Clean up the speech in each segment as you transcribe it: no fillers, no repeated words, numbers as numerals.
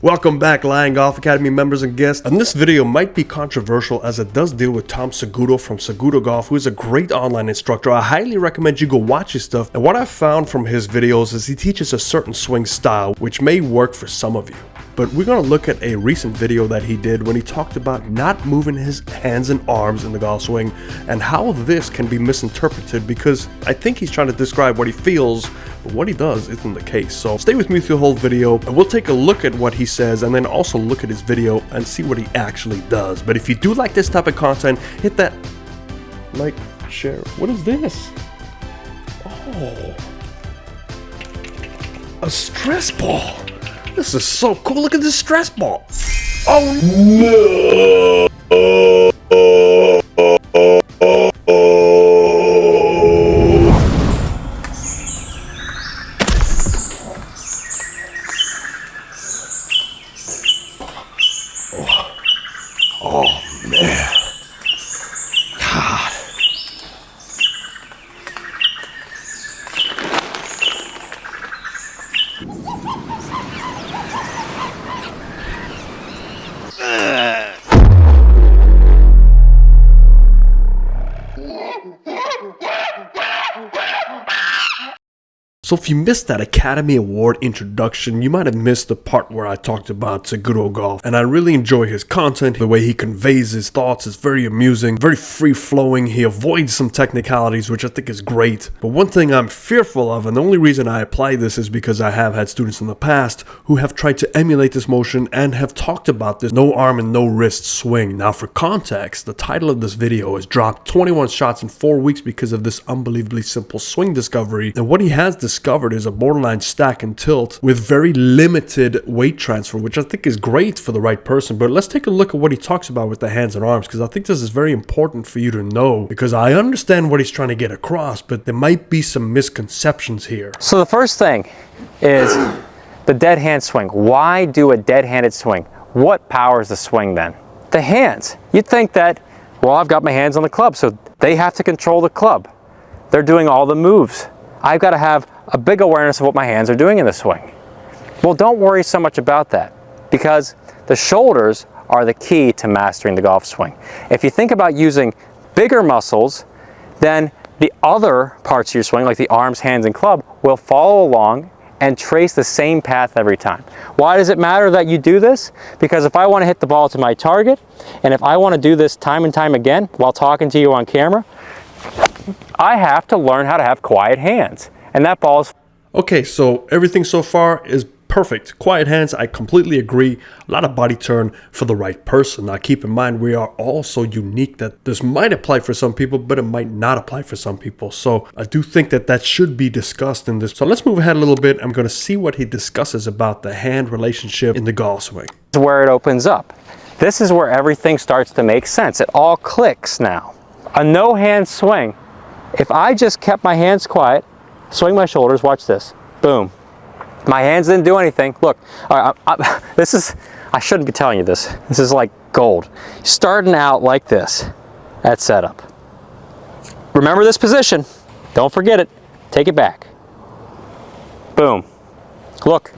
Welcome back, Lion Golf Academy members and guests. And this video might be controversial as it does deal with Tom Saguto from Saguto Golf, who is a great online instructor. I highly recommend you go watch his stuff. And what I've found from his videos is he teaches a certain swing style, which may work for some of you. But we're going to look at a recent video that he did when he talked about not moving his hands and arms in the golf swing and how this can be misinterpreted, because I think he's trying to describe what he feels, but what he does isn't the case. So stay with me through the whole video and we'll take a look at what he says and then also look at his video and see what he actually does. But if you do like this type of content, hit that like, share. What is this? Oh, a stress ball. This is so cool. Look at this stress ball. Oh no! Oh man. God. So if you missed that Academy Award introduction, you might have missed the part where I talked about Saguto Golf. And I really enjoy his content. The way he conveys his thoughts is very amusing, very free-flowing. He avoids some technicalities, which I think is great. But one thing I'm fearful of, and the only reason I apply this is because I have had students in the past who have tried to emulate this motion and have talked about this no arm and no wrist swing. Now for context, the title of this video is dropped 21 shots in 4 weeks because of this unbelievably simple swing discovery. And what he has discovered is a borderline stack and tilt with very limited weight transfer, which I think is great for the right person. But let's take a look at what he talks about with the hands and arms, because I think this is very important for you to know, because I understand what he's trying to get across, but there might be some misconceptions here. So the first thing is the dead hand swing. Why do a dead-handed swing? What powers the swing then? The hands. You'd think that, well, I've got my hands on the club, so they have to control the club. They're doing all the moves. I've got to have a big awareness of what my hands are doing in the swing. Well, don't worry so much about that, because the shoulders are the key to mastering the golf swing. If you think about using bigger muscles, then the other parts of your swing, like the arms, hands, and club, will follow along and trace the same path every time. Why does it matter that you do this? Because if I want to hit the ball to my target, and if I want to do this time and time again while talking to you on camera, I have to learn how to have quiet hands. And that ball is... Okay, so everything so far is perfect. Quiet hands, I completely agree. A lot of body turn for the right person. Now keep in mind, we are all so unique that this might apply for some people, but it might not apply for some people. So I do think that that should be discussed in this. So let's move ahead a little bit. I'm going to see what he discusses about the hand relationship in the golf swing. This is where it opens up. This is where everything starts to make sense. It all clicks now. A no-hand swing, if I just kept my hands quiet, swing my shoulders, watch this, boom. My hands didn't do anything. Look, all right, I shouldn't be telling you this. This is like gold. Starting out like this at setup. Remember this position. Don't forget it. Take it back. Boom. Look,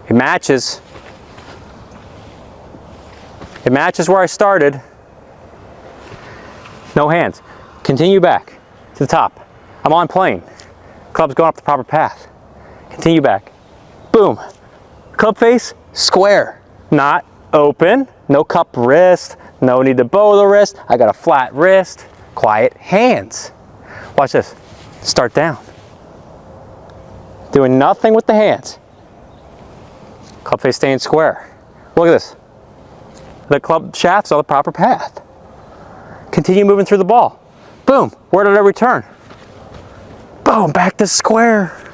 it matches. It matches where I started. No hands. Continue back to the top. I'm on plane. Club's going up the proper path. Continue back. Boom. Club face, square. Not open. No cup wrist. No need to bow the wrist. I got a flat wrist. Quiet hands. Watch this. Start down. Doing nothing with the hands. Club face staying square. Look at this. The club shaft's on the proper path. Continue moving through the ball. Boom. Where did I return? Boom. Back to square.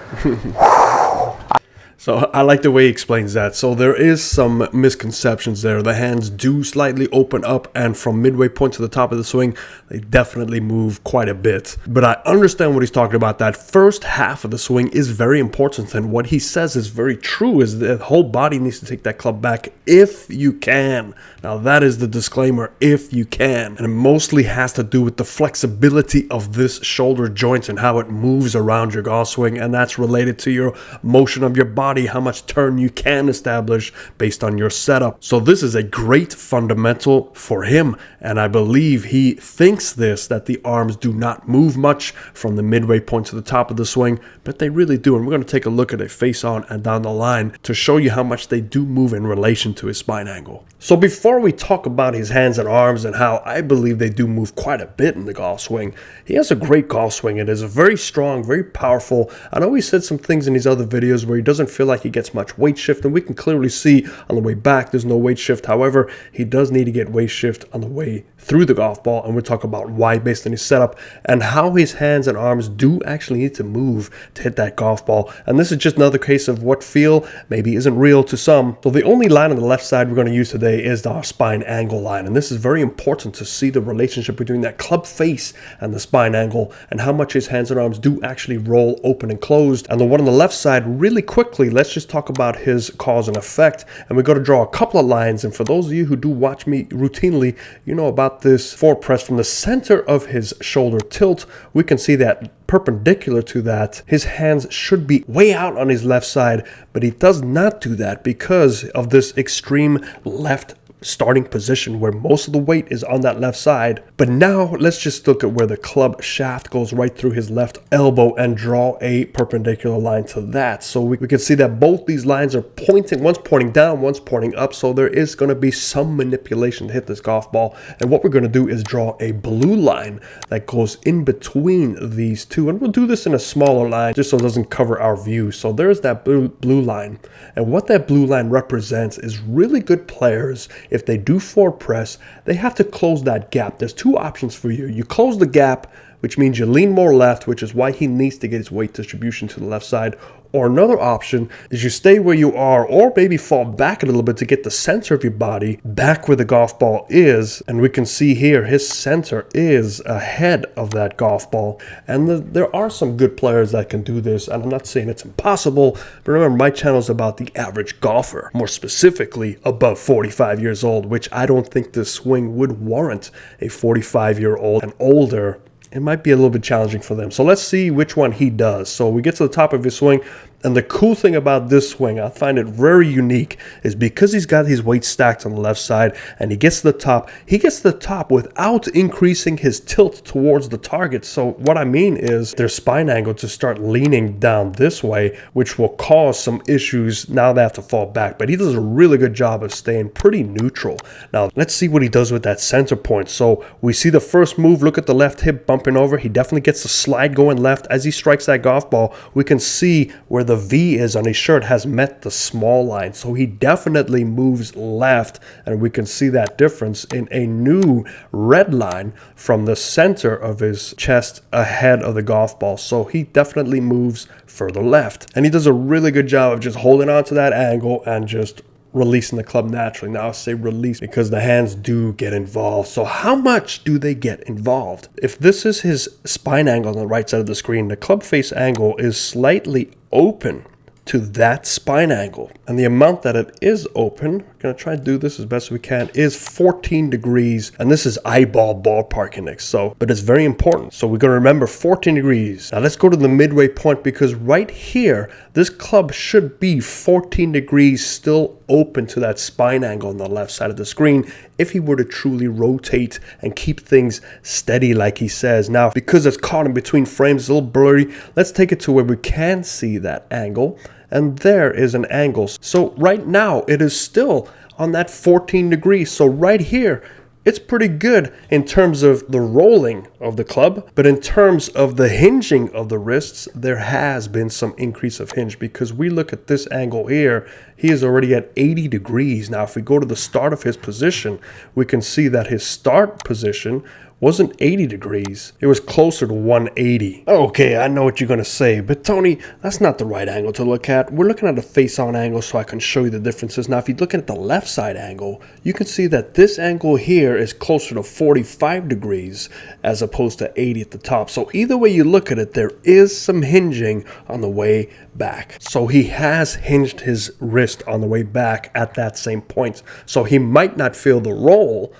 So I like the way he explains that. So there is some misconceptions there. The hands do slightly open up, and from midway point to the top of the swing, they definitely move quite a bit. But I understand what he's talking about. That first half of the swing is very important, and what he says is very true, is the whole body needs to take that club back if you can. Now that is the disclaimer, if you can. And it mostly has to do with the flexibility of this shoulder joint and how it moves around your golf swing, and that's related to your motion of your body body, how much turn you can establish based on your setup. So this is a great fundamental for him, and I believe he thinks that the arms do not move much from the midway point to the top of the swing, but they really do. And we're going to take a look at it face on and down the line to show you how much they do move in relation to his spine angle. So before we talk about his hands and arms and how I believe they do move quite a bit in the golf swing, he has a great golf swing. It is a very strong, very powerful. I know he said some things in his other videos where he doesn't feel like he gets much weight shift, and we can clearly see on the way back there's no weight shift. However, he does need to get weight shift on the way through the golf ball, and we'll talk about why based on his setup and how his hands and arms do actually need to move to hit that golf ball. And this is just another case of what feel maybe isn't real to some. So the only line on the left side we're going to use today is our spine angle line, and this is very important to see the relationship between that club face and the spine angle and how much his hands and arms do actually roll open and closed. And the one on the left side, really quickly, let's just talk about his cause and effect, and we're going to draw a couple of lines. And for those of you who do watch me routinely, you know about this forward press from the center of his shoulder tilt. We can see that perpendicular to that, his hands should be way out on his left side, but he does not do that because of this extreme left starting position where most of the weight is on that left side. But now let's just look at where the club shaft goes right through his left elbow and draw a perpendicular line to that. So we can see that both these lines are pointing, one's pointing down, one's pointing up. So there is going to be some manipulation to hit this golf ball. And what we're going to do is draw a blue line that goes in between these two. And we'll do this in a smaller line just so it doesn't cover our view. So there's that blue line. And what that blue line represents is really good players. If they do forward press, they have to close that gap. There's two options for you. You close the gap, which means you lean more left, which is why he needs to get his weight distribution to the left side. Or another option is you stay where you are, or maybe fall back a little bit to get the center of your body back where the golf ball is. And we can see here his center is ahead of that golf ball. And there are some good players that can do this, and I'm not saying it's impossible, but remember, my channel is about the average golfer, more specifically above 45 years old, which I don't think this swing would warrant a 45-year-old and older. It might be a little bit challenging for them. So let's see which one he does. So we get to the top of his swing. And the cool thing about this swing, I find it very unique, is because he's got his weight stacked on the left side and he gets to the top, he gets to the top without increasing his tilt towards the target. So what I mean is their spine angle to start leaning down this way, which will cause some issues. Now they have to fall back. But he does a really good job of staying pretty neutral. Now let's see what he does with that center point. So we see the first move, look at the left hip bumping over. He definitely gets the slide going left. As he strikes that golf ball, we can see where the V is on his shirt has met the small line. So he definitely moves left, and we can see that difference in a new red line from the center of his chest ahead of the golf ball. So he definitely moves further left, and he does a really good job of just holding on to that angle and just releasing the club naturally. Now I say release because the hands do get involved. So how much do they get involved? If this is his spine angle on the right side of the screen, the club face angle is slightly open to that spine angle, and the amount that it is open, we're going to try to do this as best we can, is 14 degrees, and this is eyeball ballparking it. So but it's very important, so we're going to remember 14 degrees. Now let's go to the midway point, because right here this club should be 14 degrees still open to that spine angle on the left side of the screen if he were to truly rotate and keep things steady like he says. Now because it's caught in between frames, it's a little blurry, let's take it to where we can see that angle. And there is an angle. So right now it is still on that 14 degrees. So right here, it's pretty good in terms of the rolling of the club, but in terms of the hinging of the wrists, there has been some increase of hinge, because we look at this angle here, he is already at 80 degrees. Now, if we go to the start of his position, we can see that his start position wasn't 80 degrees. It was closer to 180. Okay, I know what you're going to say, but Tony, that's not the right angle to look at. We're looking at a face-on angle so I can show you the differences. Now, if you're looking at the left side angle, you can see that this angle here is closer to 45 degrees as opposed to 80 at the top. So either way you look at it, there is some hinging on the way back. So he has hinged his wrist on the way back at that same point. So he might not feel the roll,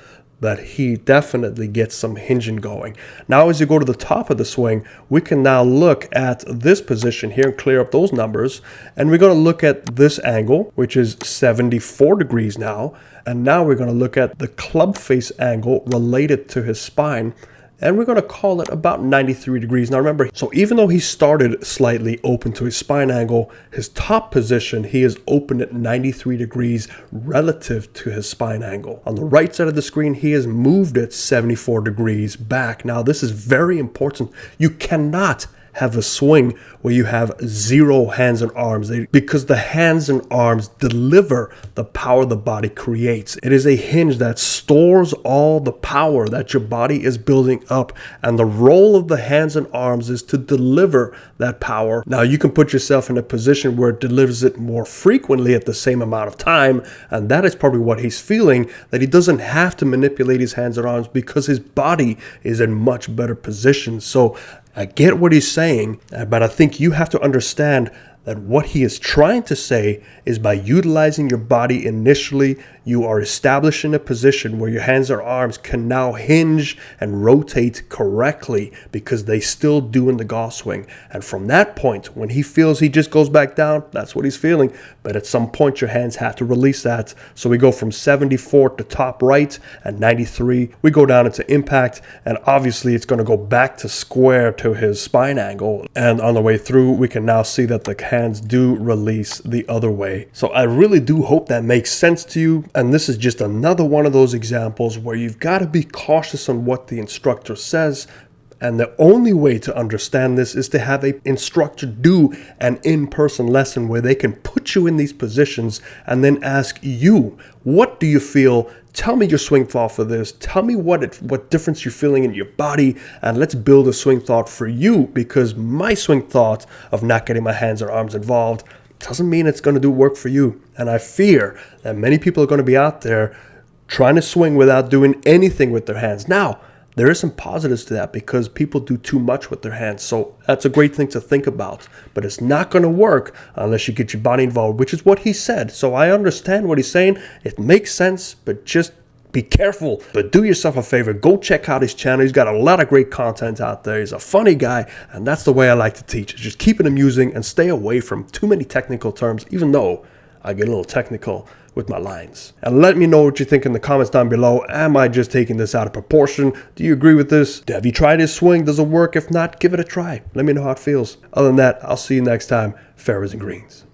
that he definitely gets some hinging going. Now, as you go to the top of the swing, we can now look at this position here and clear up those numbers. And we're going to look at this angle, which is 74 degrees now. And now we're going to look at the club face angle related to his spine. And we're going to call it about 93 degrees. Now remember, so even though he started slightly open to his spine angle, his top position, he is open at 93 degrees relative to his spine angle. On the right side of the screen, he has moved it 74 degrees back. Now this is very important. You cannot have a swing where you have zero hands and arms, because the hands and arms deliver the power the body creates. It is a hinge that stores all the power that your body is building up, and the role of the hands and arms is to deliver that power. Now you can put yourself in a position where it delivers it more frequently at the same amount of time, and that is probably what he's feeling, that he doesn't have to manipulate his hands and arms because his body is in much better position. So I get what he's saying, but I think you have to understand that what he is trying to say is by utilizing your body initially, you are establishing a position where your hands or arms can now hinge and rotate correctly, because they still do in the golf swing. And from that point, when he feels he just goes back down, that's what he's feeling. But at some point, your hands have to release that. So we go from 74 to top right and 93. We go down into impact, and obviously it's going to go back to square to his spine angle. And on the way through, we can now see that the hands do release the other way. So I really do hope that makes sense to you. And this is just another one of those examples where you've got to be cautious on what the instructor says. And the only way to understand this is to have an instructor do an in-person lesson where they can put you in these positions and then ask you, what do you feel? Tell me your swing thought for this. Tell me what difference you're feeling in your body, and let's build a swing thought for you, because my swing thought of not getting my hands or arms involved doesn't mean it's going to do work for you. And I fear that many people are going to be out there trying to swing without doing anything with their hands. Now, there is some positives to that, because people do too much with their hands. So that's a great thing to think about. But it's not going to work unless you get your body involved, which is what he said. So I understand what he's saying. It makes sense, but just be careful. But do yourself a favor. Go check out his channel. He's got a lot of great content out there. He's a funny guy, and that's the way I like to teach. Just keep it amusing and stay away from too many technical terms, even though I get a little technical with my lines. And let me know what you think in the comments down below. Am I just taking this out of proportion? Do you agree with this? Have you tried his swing? Does it work? If not, give it a try. Let me know how it feels. Other than that, I'll see you next time. Fairways and greens.